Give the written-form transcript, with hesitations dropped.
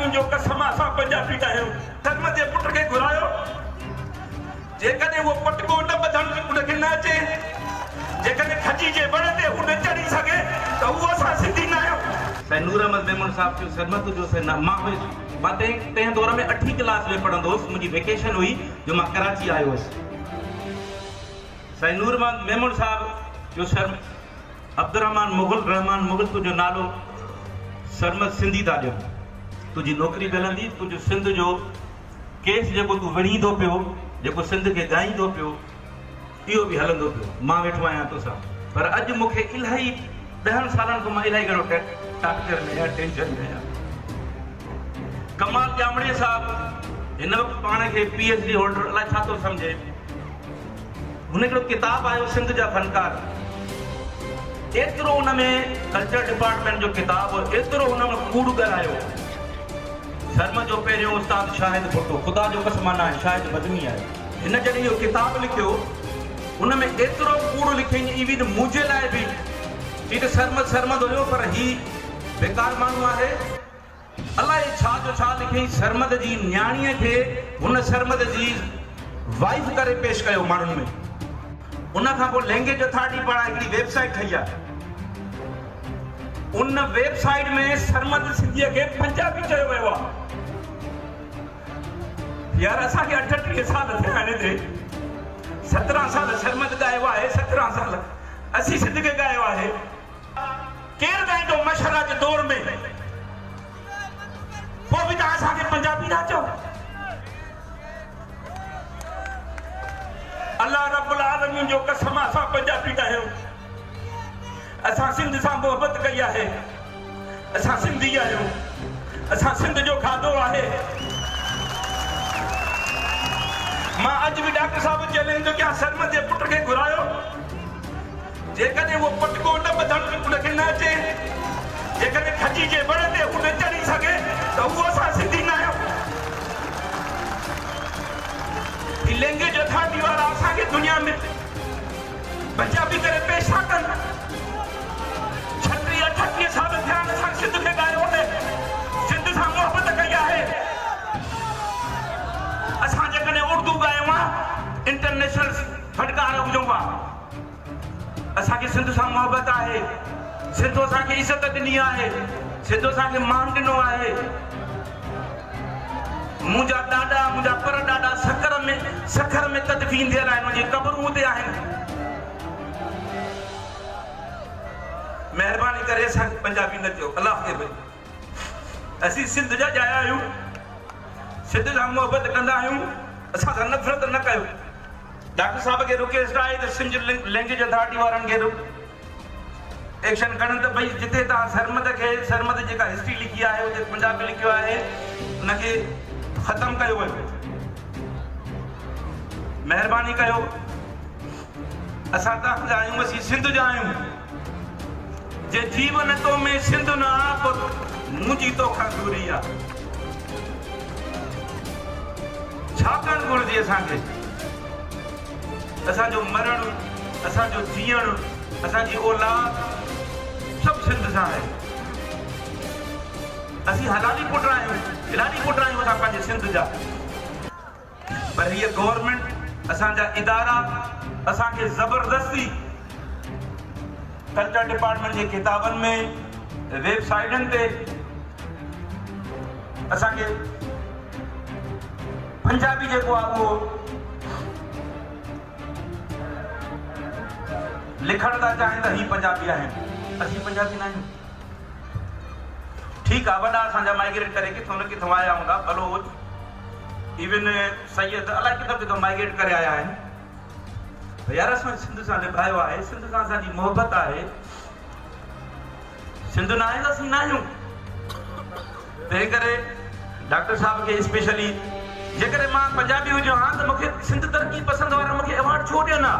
आलमियुनि जो कसम असां पंजाबी आहियूं। धर्म जे पुट खे घुरायो, जेकॾहिं उहो पटको न ॿधण उनखे न अचे, जेकॾहिं खजी जे वण ते हू न चढ़ी सघे त उहो असां सिंधी न आहियूं। साईं नूर अहमद मेमन साहब जो सरमत जो से मां तंहिं दौर में 8वीं क्लास में पढ़ंदो हुउसि। मुंहिंजी वेकेशन हुई जो मां कराची आयो हुउसि। साईं नूर अहमद मेमन साहब जो अब्दुर्रहमान रहमान मुग़ल तुंहिंजो नालो सरमत सिंधी था ॾियो, तुंहिंजी नौकिरी मिलंदी, तुंहिंजो सिंध जो केस जेको तूं विढ़ींदो पियो, जेको सिंध खे ॻाईंदो पियो, इहो बि हलंदो पियो। मां वेठो आहियां तोसां, पर अॼु मूंखे इलाही 10 सालनि खां मां इलाही घणो टार्चर में आहियां, टेंशन में आहियां। कमाल जामड़े साहब हिन वक़्तु पाण खे PhD होल्डर अलाए छा थो सम्झे, हुन हिकिड़ो किताबु आयो सिंध जा फनकार, एतिरो हुन में कल्चर डिपार्टमेंट जो किताबु, एतिरो हुन में कूड़ ॻाल्हायो। सरमत जो पहिरियों उस्ताद शाहिद भुट्टो, ख़ुदा जो कसमाना आहे, शाहिद बदमी आहे, हिन जॾहिं इहो किताबु लिखियो हुन में एतिरो कूड़ लिखियईं, इवन मुंहिंजे लाइ बि चई त सरमत हुयो पर ही बेकार माण्हू आहे। अलाए छा जो छा लिखियईं, सरमत जी न्याणीअ खे हुन सरमत जी वाइफ करे पेश कयो माण्हुनि में। उन खां पोइ लैंग्वेज अथॉरिटी पारां हिकिड़ी वेबसाइट ठही आहे, उन वेबसाइट में सरमत सिंधीअ खे पंजाबी चयो वियो आहे। यार असांखे 38 साल थिया आहिनि हिते, 17 साल सरमत ॻायो आहे, 17 साल असीं सिंध खे ॻायो आहे। केरु ॻाईंदो मशरा जे दौर में, पोइ बि तव्हां असांखे पंजाबी था चओ। अल्लाह रब्बुल आलमीन जो कसम असां पंजाबी आहियूं। असां सिंध सां मोहबत कई आहे, असां सिंधी आहियूं, असां सिंध जो खाधो आहे। मां अॼु बि डॉक्टर साहब चैलेंज थो कयां, सरमत जे पुट खे घुरायो, जेकॾहिं उहो पटको न ॿधण उनखे न अचे, जेकॾहिं खजी जे वण ते हू न चढ़ी सघे त उहो असां सिंधी न आहियूं। ही लैंग्वेज अथॉरिटी वारा असांखे दुनिया में पंजाबी करे पेश था कनि। 36-38 साल थिया आहिनि असां सिंध खे ॻायो आहे, सिंध सां मोहबत कई आहे। असां जेकॾहिं उर्दू ॻायो आहे, इंटरनेशनल फटकार हुजूं था, असांखे सिंध सां मोहबत आहे, सिंध असांखे इज़त ॾिनी आहे, सिंध असांखे मान ॾिनो आहे। मुंहिंजा ॾाॾा, मुंहिंजा पर ॾाॾा सखर में तदफीन थियल आहिनि, मुंहिंजी क़बरूं हुते आहिनि। महिरबानी करे असांखे पंजाबी न चओ, अलाह खे भई। असीं सिंध जा ॼाया आहियूं, सिंध सां मोहबत कंदा आहियूं, असां सां नफ़रत न कयो। डॉक्टर साहब खे रिक्वेस्ट आहे त सिंध लैंग्वेज अथॉरिटी वारनि खे एक्शन खणनि त भई जिथे तव्हां सरमत जेका हिस्ट्री लिखी आहे, हुते पंजाबी लिखियो आहे, उनखे ख़तमु कयो वियो। महिरबानी कयो, असां तव्हांजा आहियूं, असीं सिंध जा आहियूं। जे जीवन तो में सिंध न आप मुंहिंजी तोखां दूरी आहे। छा करणु घुरिजे असांखे? असांजो मरण, असांजो जीअण, असांजी औलाद सभु सिंध सां आहे। असीं हलाली पुट आहियूं असां पंहिंजे सिंध जा। पर हीअ गवर्नमेंट, असांजा इदारा असांखे ज़बरदस्ती कल्चर डिपार्टमेंट जे किताबनि में, वेबसाइटनि ते असांखे पंजाबी जेको आहे उहो लिखण था चाहिनि त ही पंजाबी आहिनि, असीं पंजाबी न आहियूं। ठीकु आहे, वॾा असांजा माइग्रेट करे किथां न किथां आया हूंदा, बलोच, इवन सैयद, अलाए किथां माइग्रेट करे आया आहिनि। यार असां सिंध सां निभायो आहे, सिंध सां असांजी मोहबत आहे। सिंध न आहे त असीं न आहियूं। तंहिं करे डॉक्टर साहब खे स्पेशली, जेकॾहिं मां पंजाबी हुजां हा त मूंखे सिंध तरक़ी पसंदि वारा मूंखे अवार्ड छो ॾियनि हा?